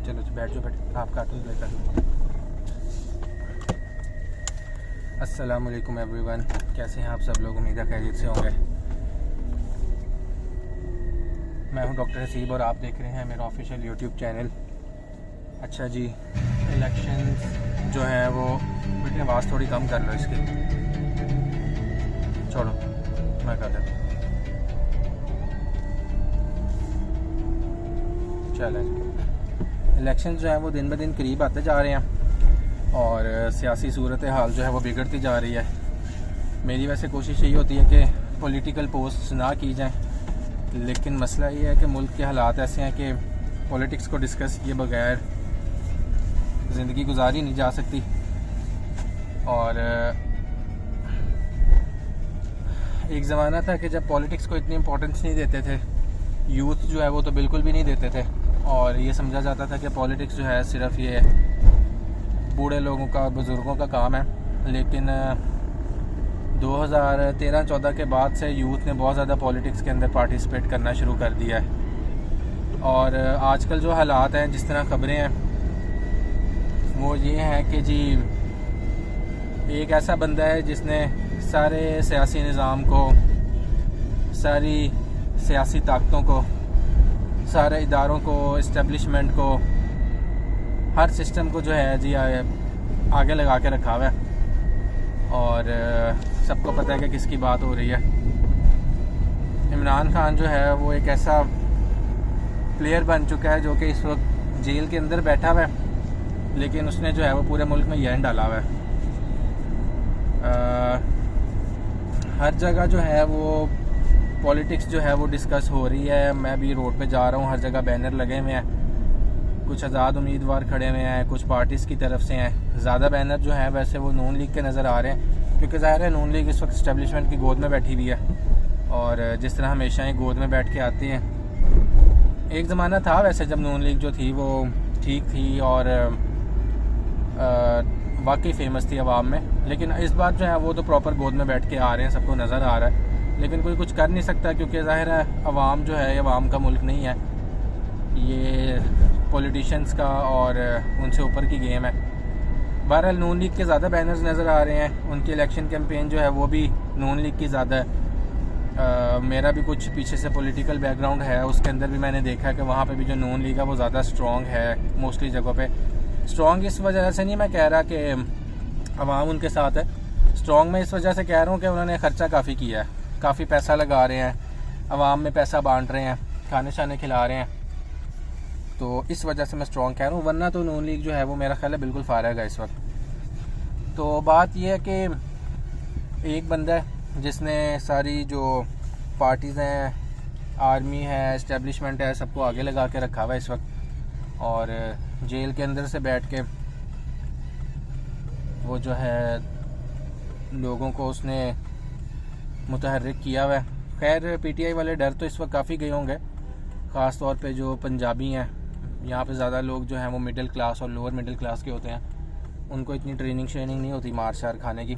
चलो बैठ जाओ आप कार्टून प्ले कर लो। अस्सलाम वालेकुम एवरीवन, कैसे हैं आप सब लोग? उम्मीद है खैरियत से होंगे। मैं हूं डॉक्टर हसीब और आप देख रहे हैं मेरा ऑफिशियल यूट्यूब चैनल। अच्छा जी, इलेक्शन जो है वो बेटी आवाज़ थोड़ी कम कर लो इसकी, छोड़ो मैं कर देता हूँ। चलें, इलेक्शन जो है वो दिन ब दिन करीब आते जा रहे हैं और सियासी सूरत हाल जो है वो बिगड़ती जा रही है। मेरी वैसे कोशिश यही होती है कि पॉलिटिकल पोस्ट ना की जाए, लेकिन मसला ये है कि मुल्क के हालात ऐसे हैं कि पॉलिटिक्स को डिस्कस किए बगैर ज़िंदगी गुजारी नहीं जा सकती। और एक ज़माना था कि जब पॉलिटिक्स को इतनी इम्पोर्टेंस नहीं देते थे, यूथ जो है वो तो बिल्कुल भी नहीं देते थे और ये समझा जाता था कि पॉलिटिक्स जो है सिर्फ ये बूढ़े लोगों का, बुज़ुर्गों का काम है। लेकिन 2013-14 के बाद से यूथ ने बहुत ज़्यादा पॉलिटिक्स के अंदर पार्टिसिपेट करना शुरू कर दिया है। और आजकल जो हालात हैं, जिस तरह खबरें हैं, वो ये हैं कि जी एक ऐसा बंदा है जिसने सारे सियासी निज़ाम को, सारी सियासी ताकतों को, सारे इदारों को, इस्टेब्लिशमेंट को, हर सिस्टम को जो है जी आगे लगा के रखा हुआ है। और सबको पता है कि किसकी बात हो रही है। इमरान खान जो है वो एक ऐसा प्लेयर बन चुका है जो कि इस वक्त जेल के अंदर बैठा हुआ है, लेकिन उसने जो है वो पूरे मुल्क में यह डाला हुआ है। हर जगह जो है वो पॉलिटिक्स जो है वो डिस्कस हो रही है। मैं भी रोड पे जा रहा हूँ, हर जगह बैनर लगे हुए हैं, कुछ आज़ाद उम्मीदवार खड़े हुए हैं, कुछ पार्टीज़ की तरफ से हैं। ज़्यादा बैनर जो हैं वैसे वो नून लीग के नज़र आ रहे हैं, क्योंकि ज़ाहिर है नून लीग इस वक्त इस्टेब्लिशमेंट की गोद में बैठी हुई है और जिस तरह हमेशा ही गोद में बैठ के आती हैं। एक ज़माना था वैसे जब नून लीग जो थी वो ठीक थी और वाकई फेमस थी आवाम में, लेकिन इस बार जो है वो तो प्रॉपर गोद में बैठ के आ रहे हैं, सबको नज़र आ रहा है। लेकिन कोई कुछ कर नहीं सकता, क्योंकि ज़ाहिर है अवाम जो है अवाम का मुल्क नहीं है, ये पॉलिटिशियंस का और उनसे ऊपर की गेम है। बहरहाल नून लीग के ज़्यादा बैनर्स नज़र आ रहे हैं, उनकी इलेक्शन कैंपेन जो है वो भी नून लीग की ज़्यादा है। मेरा भी कुछ पीछे से पॉलिटिकल बैकग्राउंड है, उसके अंदर भी मैंने देखा है कि वहाँ पे भी जो नून लीग है वो ज़्यादा स्ट्रॉन्ग है। मोस्टली जगहों पे स्ट्रॉन्ग इस वजह से नहीं मैं कह रहा कि अवाम उनके साथ है, स्ट्रॉन्ग मैं इस वजह से कह रहा हूँ कि उन्होंने ख़र्चा काफ़ी किया है, काफ़ी पैसा लगा रहे हैं, अवाम में पैसा बांट रहे हैं, खाने शाने खिला रहे हैं, तो इस वजह से मैं स्ट्रॉन्ग कह रहा हूँ। वरना तो नून लीग जो है वो मेरा ख्याल है बिल्कुल फारिग है इस वक्त। तो बात यह है कि एक बंदा है जिसने सारी जो पार्टीज़ हैं, आर्मी है, इस्टेब्लिशमेंट है, सबको आगे लगा के रखा हुआ है इस वक्त, और जेल के अंदर से बैठ के वो जो है लोगों को उसने मुतहर्रिक किया हुआ है। खैर पीटीआई वाले डर तो इस वक्त काफ़ी गए होंगे, ख़ास तौर पे जो पंजाबी हैं। यहाँ पे ज़्यादा लोग जो हैं वो मिडिल क्लास और लोअर मिडिल क्लास के होते हैं, उनको इतनी ट्रेनिंग नहीं होती मार शार खाने की।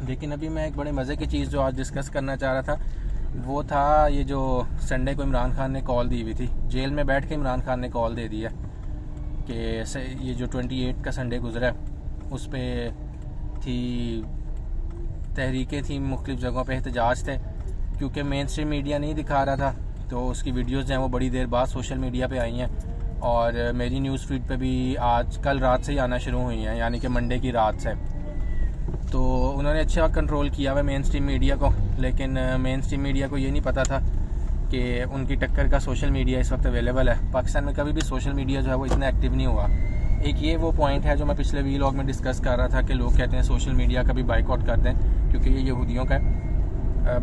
लेकिन अभी मैं एक बड़े मज़े की चीज़ जो आज डिस्कस करना चाह रहा था वो था ये जो संडे को इमरान खान ने कॉल दी हुई थी, जेल में बैठ के इमरान खान ने कॉल दे दी है कि ये जो 28 का संडे गुजरा है उस पर थी तहरीकें थी, मुख्तलिफ़ जगहों पे एहतजाज थे, क्योंकि मेन स्ट्रीम मीडिया नहीं दिखा रहा था, तो उसकी वीडियोज़ जो हैं वो बड़ी देर बाद सोशल मीडिया पे आई हैं और मेरी न्यूज़ फीड पे भी आज कल रात से ही आना शुरू हुई हैं, यानी कि मंडे की रात से। तो उन्होंने अच्छा कंट्रोल किया हुआ मेन स्ट्रीम मीडिया को, लेकिन मेन स्ट्रीम मीडिया को ये नहीं पता था कि उनकी टक्कर का सोशल मीडिया इस वक्त अवेलेबल है। पाकिस्तान में कभी भी सोशल मीडिया जो है वो इतना एक्टिव नहीं हुआ। एक ये वो पॉइंट है जो मैं पिछले वीलॉग में डिस्कस कर रहा था कि लोग कहते हैं सोशल मीडिया का भी बाइकआउट कर दें क्योंकि ये यहूदियों का है।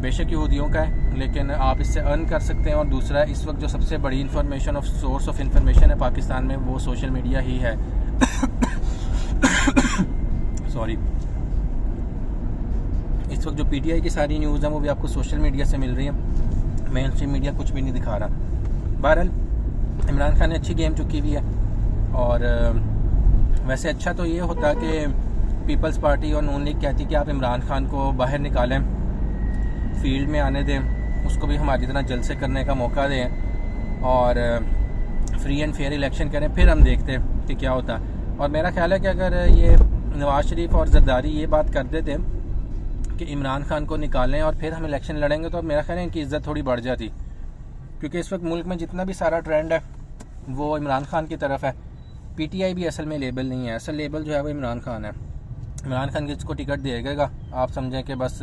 बेशक यहूदियों का है, लेकिन आप इससे अर्न कर सकते हैं। और दूसरा, इस वक्त जो सबसे बड़ी information of source of information है पाकिस्तान में वो सोशल मीडिया ही है। सॉरी, इस वक्त जो पीटीआई की सारी न्यूज़ हैं वो भी आपको सोशल मीडिया से मिल रही है, मेन स्ट्रीम मीडिया कुछ भी नहीं दिखा रहा। बहरहाल इमरान खान ने अच्छी गेम चुकी हुई है और वैसे अच्छा तो ये होता कि पीपल्स पार्टी और नून लीग कहती कि आप इमरान खान को बाहर निकालें, फील्ड में आने दें, उसको भी हमारी तरह जलसे करने का मौका दें और फ्री एंड फेयर इलेक्शन करें, फिर हम देखते हैं कि क्या होता है। और मेरा ख्याल है कि अगर ये नवाज़ शरीफ और जरदारी ये बात कर देते कि इमरान खान को निकालें और फिर हम इलेक्शन लड़ेंगे, तो मेरा ख्याल है इनकी इज़्ज़त थोड़ी बढ़ जाती, क्योंकि इस वक्त मुल्क में जितना भी सारा ट्रेंड है वो इमरान खान की तरफ है। पीटीआई भी असल में लेबल नहीं है, असल लेबल जो है वो इमरान खान है। इमरान खान किसको टिकट देगा आप समझें कि बस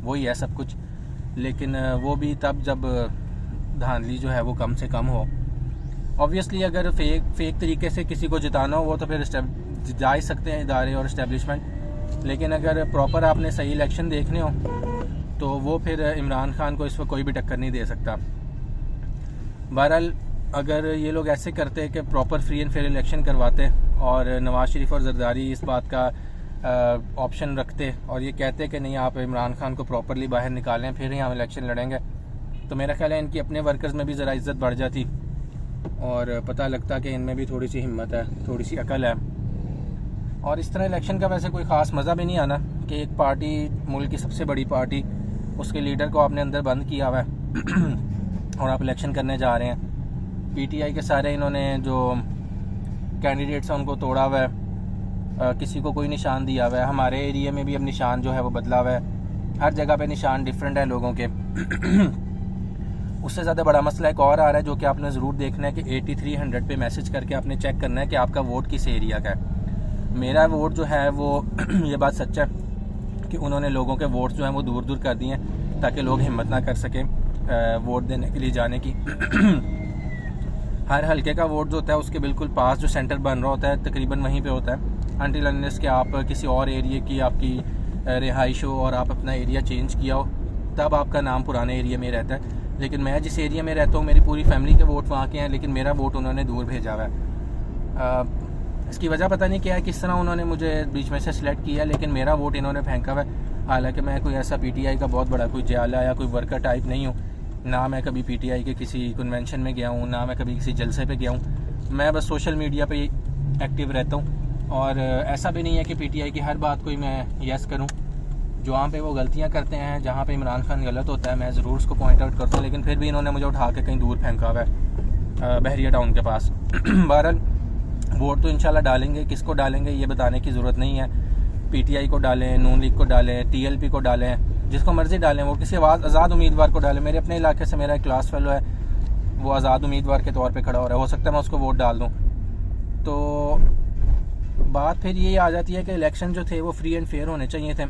वही है सब कुछ, लेकिन वो भी तब जब धांधली जो है वो कम से कम हो। ऑब्वियसली अगर फेक तरीके से किसी को जिताना हो वो तो फिर जा ही सकते हैं इदारे और इस्टेब्लिशमेंट, लेकिन अगर प्रॉपर आपने सही इलेक्शन देखने हो तो वो फिर इमरान खान को इस वक्त कोई भी टक्कर नहीं दे सकता। बहरहाल अगर ये लोग ऐसे करते कि proper free and fair election करवाते और नवाज़ शरीफ और जरदारी इस बात का ऑप्शन रखते और ये कहते कि नहीं आप इमरान खान को प्रॉपरली बाहर निकालें फिर ही हम इलेक्शन लड़ेंगे, तो मेरा ख्याल है इनकी अपने वर्कर्स में भी ज़रा इज़्ज़त बढ़ जाती और पता लगता कि इनमें भी थोड़ी सी हिम्मत है, थोड़ी सी अकल है। और इस तरह इलेक्शन का वैसे कोई ख़ास मज़ा भी नहीं आना कि एक पार्टी, मुल्क की सबसे बड़ी पार्टी, उसके लीडर को आपने अंदर बंद किया हुआ है और आप इलेक्शन करने जा रहे हैं। पीटीआई के सारे इन्होंने जो कैंडिडेट्स हैं उनको तोड़ा हुआ है, किसी को कोई निशान दिया हुआ है। हमारे एरिया में भी अब निशान जो है वो बदला हुआ है, हर जगह पे निशान डिफरेंट है लोगों के। उससे ज़्यादा बड़ा मसला एक और आ रहा है जो कि आपने ज़रूर देखना है कि 8300 पे मैसेज करके आपने चेक करना है कि आपका वोट किस एरिया का है। मेरा वोट जो है वो ये बात सच है कि उन्होंने लोगों के वोट जो हैं वो दूर दूर कर दिए हैं ताकि लोग हिम्मत ना कर सकें वोट देने के लिए जाने की। हर हलके का वोट जो होता है उसके बिल्कुल पास जो सेंटर बन रहा होता है तकरीबन वहीं पे होता है, अनटिल अनलेस कि आप किसी और एरिया की आपकी रिहाइश हो और आप अपना एरिया चेंज किया हो तब आपका नाम पुराने एरिया में रहता है। लेकिन मैं जिस एरिया में रहता हूँ मेरी पूरी फैमिली के वोट वहाँ के हैं, लेकिन मेरा वोट उन्होंने दूर भेजा हुआ है। इसकी वजह पता नहीं क्या है, किस तरह उन्होंने मुझे बीच में से सिलेक्ट किया, लेकिन मेरा वोट इन्होंने फेंका हुआ है। हालांकि मैं कोई ऐसा पीटीआई का बहुत बड़ा कोई जाला या कोई वर्कर टाइप नहीं हूँ, ना मैं कभी पीटीआई के किसी कन्वेंशन में गया हूँ, ना मैं कभी किसी जलसे पे गया हूँ। मैं बस सोशल मीडिया पे एक्टिव रहता हूँ और ऐसा भी नहीं है कि पीटीआई की हर बात कोई मैं यस करूँ। जहाँ पे वो गलतियाँ करते हैं, जहाँ पे इमरान खान गलत होता है, मैं ज़रूर उसको पॉइंट आउट करता हूँ, लेकिन फिर भी इन्होंने मुझे उठा के कहीं दूर फेंका हुआ है बहरिया टाउन के पास। बहरहाल वोट तो इंशाल्लाह डालेंगे, किसको डालेंगे ये बताने की ज़रूरत नहीं है। पीटीआई को डालें, नून लीग को डालें, टीएलपी को डालें, जिसको मर्ज़ी डालें, वो किसी आज़ाद उम्मीदवार को डालें। मेरे अपने इलाके से मेरा एक क्लास फेलो है, वो आज़ाद उम्मीदवार के तौर पे खड़ा हो रहा है, हो सकता है मैं उसको वोट डाल दूँ। तो बात फिर ये आ जाती है कि इलेक्शन जो थे वो फ्री एंड फेयर होने चाहिए थे।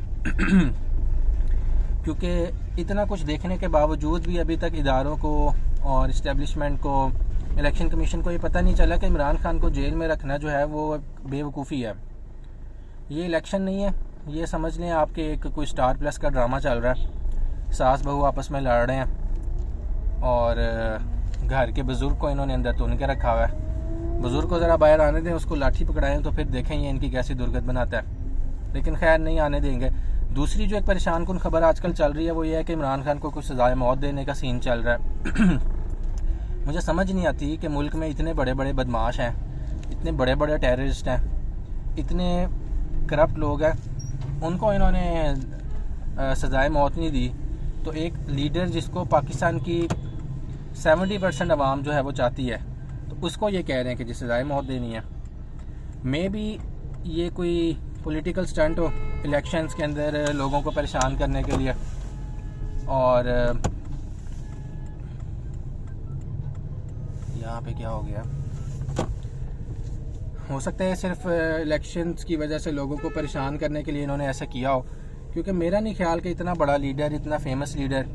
क्योंकि इतना कुछ देखने के बावजूद भी अभी तक इदारों को और इस्टेब्लिशमेंट को, इलेक्शन कमीशन को ये पता नहीं चला कि इमरान खान को जेल में रखना जो है वो बेवकूफ़ी है। ये इलेक्शन नहीं है, ये समझ लें आपके एक कोई स्टार प्लस का ड्रामा चल रहा है। सास बहू आपस में लड़ रहे हैं और घर के बुज़ुर्ग को इन्होंने अंदर तून के रखा हुआ है। बुज़ुर्ग को ज़रा बाहर आने दें, उसको लाठी पकड़ाएं तो फिर देखें ये इनकी कैसी दुर्गत बनाता है, लेकिन खैर नहीं आने देंगे। दूसरी जो एक परेशान कुन खबर आजकल चल रही है वो ये है कि इमरान खान को कुछ सज़ाए मौत देने का सीन चल रहा है। मुझे समझ नहीं आती कि मुल्क में इतने बड़े बड़े बदमाश हैं, इतने बड़े बड़े टेररिस्ट हैं, इतने करप्ट लोग हैं, उनको इन्होंने सज़ाए मौत नहीं दी। तो एक लीडर जिसको पाकिस्तान की 70% आवाम जो है वो चाहती है, तो उसको ये कह रहे हैं कि जिसे सज़ाए मौत देनी है। मे बी ये कोई पॉलिटिकल स्टंट हो इलेक्शंस के अंदर लोगों को परेशान करने के लिए। और यहाँ पे क्या हो गया, हो सकता है सिर्फ इलेक्शंस की वजह से लोगों को परेशान करने के लिए इन्होंने ऐसा किया हो, क्योंकि मेरा नहीं ख्याल कि इतना बड़ा लीडर, इतना फेमस लीडर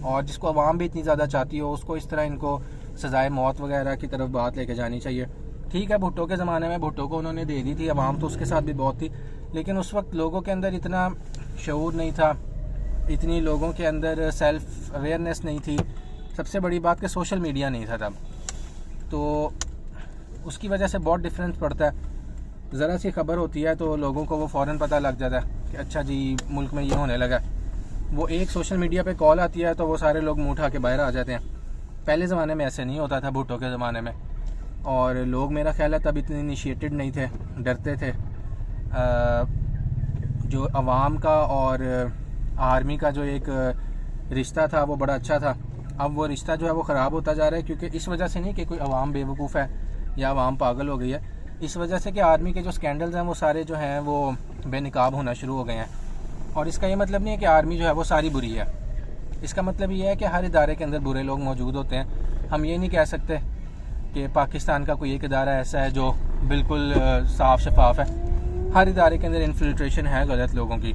और जिसको आवाम भी इतनी ज़्यादा चाहती हो, उसको इस तरह इनको सज़ाए मौत वगैरह की तरफ बात लेके जानी चाहिए। ठीक है, भुट्टो के ज़माने में भुट्टो को उन्होंने दे दी थी, आवाम तो उसके साथ भी बहुत थी, लेकिन उस वक्त लोगों के अंदर इतना शऊर नहीं था, इतनी लोगों के अंदर सेल्फ अवेयरनेस नहीं थी। सबसे बड़ी बात कि सोशल मीडिया नहीं था तब, तो उसकी वजह से बहुत डिफरेंस पड़ता है। ज़रा सी खबर होती है तो लोगों को वो फ़ौरन पता लग जाता है कि अच्छा जी मुल्क में ये होने लगा। वो एक सोशल मीडिया पे कॉल आती है तो वो सारे लोग मुँह उठा के बाहर आ जाते हैं। पहले ज़माने में ऐसे नहीं होता था, भुट्टो के ज़माने में, और लोग मेरा ख्याल है तब इतने इनिशिएटेड नहीं थे, डरते थे। जो अवाम का और आर्मी का जो एक रिश्ता था वो बड़ा अच्छा था, अब वो रिश्ता जो है वो ख़राब होता जा रहा है, क्योंकि इस वजह से नहीं कि कोई अवाम बेवकूफ़ है या अवाम पागल हो गई है, इस वजह से कि आर्मी के जो स्कैंडल्स हैं वो सारे जो हैं वो बेनकाब होना शुरू हो गए हैं। और इसका ये मतलब नहीं है कि आर्मी जो है वो सारी बुरी है, इसका मतलब ये है कि हर इदारे के अंदर बुरे लोग मौजूद होते हैं। हम ये नहीं कह सकते कि पाकिस्तान का कोई एक इदारा ऐसा है जो बिल्कुल साफ शफाफ है, हर इदारे के अंदर इन्फिल्ट्रेशन है गलत लोगों की।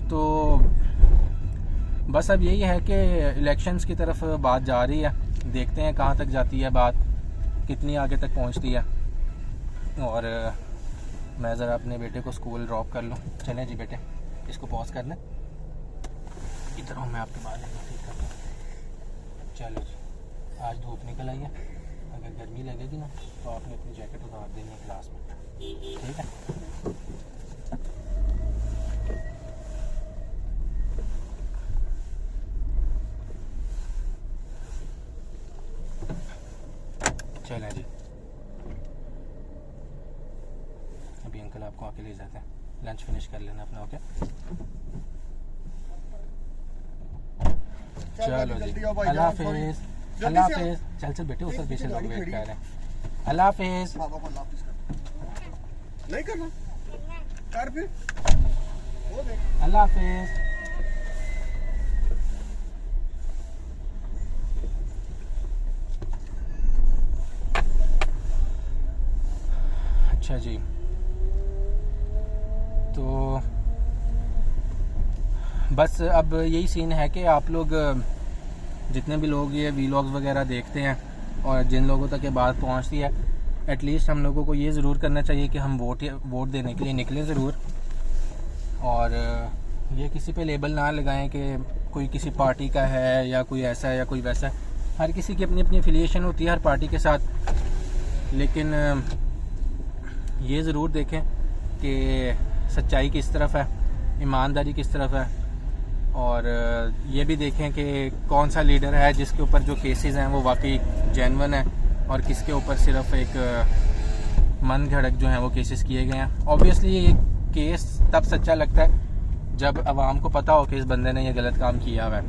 तो बस अब यही है कि इलेक्शंस की तरफ बात जा रही है, देखते हैं कहाँ तक जाती है बात, कितनी आगे तक पहुँचती है। और मैं ज़रा अपने बेटे को स्कूल ड्रॉप कर लूँ। चलें जी बेटे, इसको पॉज कर लें, इधर हूँ मैं आपके बाल ठीक करता हूँ। चलो जी, आज धूप निकल आई है, अगर गर्मी लगेगी ना तो आपने अपनी जैकेट उतार देनी है क्लास में, ठीक है। चलें जी, अभी अंकल आपको आके ले जाते हैं, लंच फिनिश कर लेना अपना, ओके। चलो जी, अल्लाह हाफिज़, अल्लाह हाफिज़। चल चल बेटे, उधर पीछे लोग वेट कर रहे हैं। अल्लाह हाफिज़। नहीं करना कर फिर, अल्लाह हाफिज़। अच्छा जी, तो बस अब यही सीन है कि आप लोग जितने भी लोग ये वीलॉग्स वगैरह देखते हैं और जिन लोगों तक ये बात पहुंचती है, एटलीस्ट हम लोगों को ये ज़रूर करना चाहिए कि हम वोट देने के लिए निकलें ज़रूर। और ये किसी पे लेबल ना लगाएं कि कोई किसी पार्टी का है या कोई ऐसा है या कोई वैसा है। हर किसी की अपनी अपनी एफिलिएशन होती है हर पार्टी के साथ, लेकिन ये ज़रूर देखें कि सच्चाई किस तरफ है, ईमानदारी किस तरफ है, और ये भी देखें कि कौन सा लीडर है जिसके ऊपर जो केसेस हैं वो वाकई जेन्युइन है और किसके ऊपर सिर्फ एक मन घड़क जो हैं वो केसेस किए गए हैं। ऑब्वियसली ये केस तब सच्चा लगता है जब आवाम को पता हो कि इस बंदे ने ये गलत काम किया हुआ है।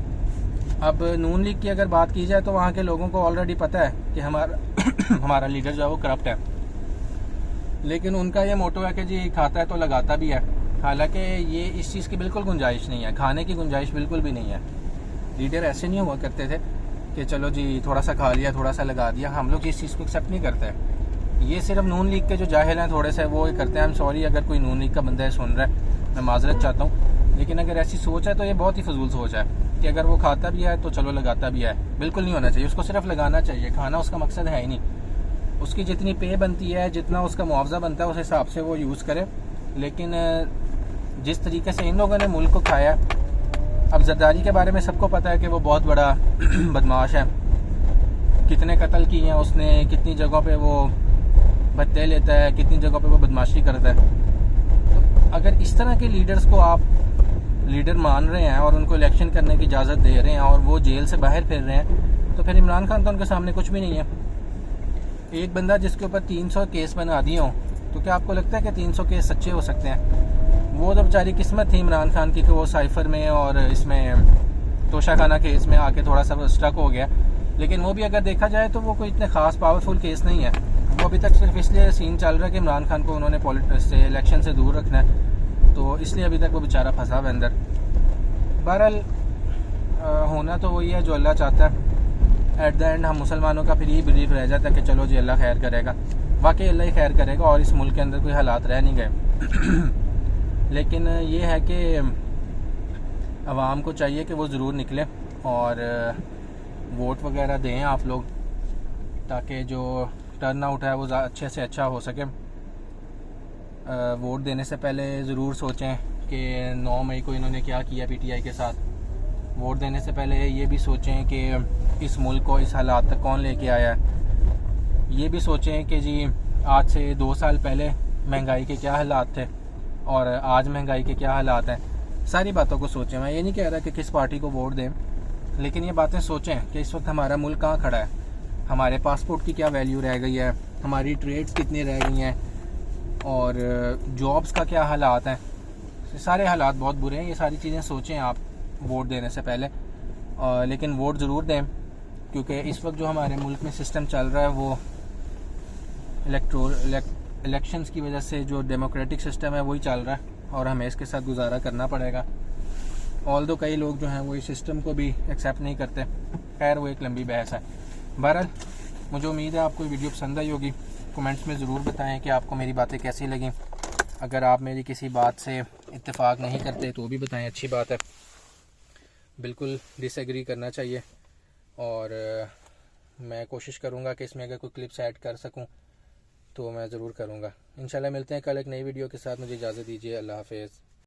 अब नून लीग की अगर बात की जाए तो वहाँ के लोगों को ऑलरेडी पता है कि हमारा हमारा लीडर जो है वो करप्ट है, लेकिन उनका ये मोटो है कि जी खाता है तो लगाता भी है। हालांकि ये इस चीज़ की बिल्कुल गुंजाइश नहीं है, खाने की गुंजाइश बिल्कुल भी नहीं है। लीडर ऐसे नहीं हुआ करते थे कि चलो जी थोड़ा सा खा लिया थोड़ा सा लगा दिया, हम लोग इस चीज़ को एक्सेप्ट नहीं करते। ये सिर्फ नून लीग के जो जाहिल हैं थोड़े से वो करते हैं। आई एम सॉरी अगर कोई नून लीग का बंदा है सुन रहा है, मैं माजरत चाहता हूँ, लेकिन अगर ऐसी सोच है तो ये बहुत ही फजूल सोच है कि अगर वो खाता भी है तो चलो लगाता भी है। बिल्कुल नहीं होना चाहिए, उसको सिर्फ लगाना चाहिए, खाना उसका मकसद है ही नहीं। उसकी जितनी पे बनती है, जितना उसका मुआवजा बनता है, उस हिसाब से वो यूज़ करे। लेकिन जिस तरीके से इन लोगों ने मुल्क को खाया, अब जरदारी के बारे में सबको पता है कि वो बहुत बड़ा बदमाश है, कितने कत्ल किए हैं उसने, कितनी जगहों पे वो भत्ते लेता है, कितनी जगहों पे वो बदमाशी करता है। तो अगर इस तरह के लीडर्स को आप लीडर मान रहे हैं और उनको इलेक्शन करने की इजाज़त दे रहे हैं और वो जेल से बाहर फिर रहे हैं, तो फिर इमरान खान तो उनके सामने कुछ भी नहीं है। एक बंदा जिसके ऊपर 300 केस बना दिए हों, तो क्या आपको लगता है कि 300 केस सच्चे हो सकते हैं? वो तो बेचारी किस्मत थी इमरान खान की कि वो साइफर में और इसमें तोशाखाना केस में आके थोड़ा सा स्ट्रक हो गया, लेकिन वो भी अगर देखा जाए तो वो कोई इतने ख़ास पावरफुल केस नहीं है। वो अभी तक सिर्फ इसलिए सीन चल रहा है कि इमरान खान को उन्होंने पॉलिटिक्स से, इलेक्शन से दूर रखना है, तो इसलिए अभी तक वो बेचारा फंसा हुआ अंदर। बहरहाल होना तो वही है जो अल्लाह चाहता है। एट द एंड हम मुसलमानों का फिर ये बिलीव रह जाता है कि चलो जी अल्लाह खैर करेगा, वाकई अल्लाह ही खैर करेगा और इस मुल्क के अंदर कोई हालात रह नहीं गए। लेकिन ये है कि आवाम को चाहिए कि वो ज़रूर निकले और वोट वगैरह दें आप लोग, ताकि जो टर्न आउट है वो अच्छे से अच्छा हो सके। वोट देने से पहले ज़रूर सोचें कि 9 मई को इन्होंने क्या किया पीटीआई के साथ। वोट देने से पहले ये भी सोचें कि इस मुल्क को इस हालात तक कौन लेके आया है। ये भी सोचें कि जी आज से 2 साल पहले महंगाई के क्या हालात थे और आज महंगाई के क्या हालात हैं। सारी बातों को सोचें। मैं ये नहीं कह रहा कि किस पार्टी को वोट दें, लेकिन ये बातें सोचें कि इस वक्त हमारा मुल्क कहाँ खड़ा है, हमारे पासपोर्ट की क्या वैल्यू रह गई है, हमारी ट्रेड्स कितनी रह गई हैं और जॉब्स का क्या हालात हैं। सारे हालात बहुत बुरे हैं। ये सारी चीज़ें सोचें आप वोट देने से पहले, लेकिन वोट ज़रूर दें, क्योंकि इस वक्त जो हमारे मुल्क में सिस्टम चल रहा है वो इलेक्शंस की वजह से जो डेमोक्रेटिक सिस्टम है वही चल रहा है और हमें इसके साथ गुजारा करना पड़ेगा। ऑल दो कई लोग जो हैं वो इस सिस्टम को भी एक्सेप्ट नहीं करते। खैर वो एक लंबी बहस है। बहरहाल मुझे उम्मीद है आपको ये वीडियो पसंद आई होगी। कमेंट्स में ज़रूर बताएं कि आपको मेरी बातें कैसी लगी। अगर आप मेरी किसी बात से इत्तेफाक नहीं करते तो भी बताएं, अच्छी बात है। बिल्कुल डिसएग्री करना चाहिए और मैं कोशिश करूँगा कि इसमें अगर कोई क्लिप्स ऐड कर सकूँ तो मैं ज़रूर करूँगा। इंशाल्लाह मिलते हैं कल एक नई वीडियो के साथ। मुझे इजाज़त दीजिए। अल्लाह हाफ़िज़।